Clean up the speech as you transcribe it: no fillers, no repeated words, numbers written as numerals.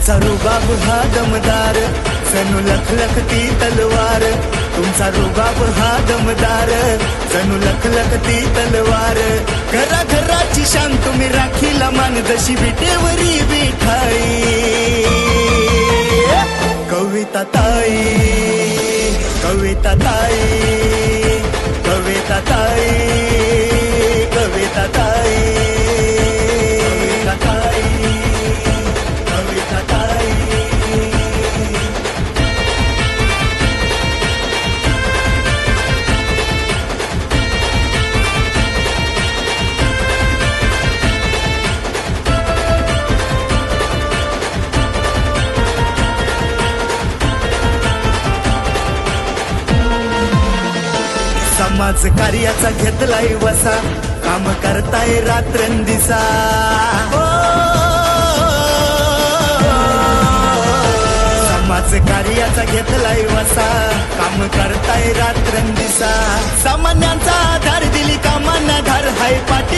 तुमचा रुबाब हा दमदार, जणू लखलखती तलवार. तुमचा रुबाब हा दमदार, जणू लखलखती तलवार. घराघराची शान तुम्ही राखीला मान, जशी विटेवरी विठाई. कविता ताई, कविता ताई, कविता ताई, कविता ताई, कविता ताई, कविता ताई. समाज कार्याचा घेतलाय वसा, काम करताय रात्रंदिसा. समाज कार्याचा घेतलाय वसा, काम करताय रात्रंदिसा. सामान्यांचा आधार दिली कामांना धार, हाय पाठी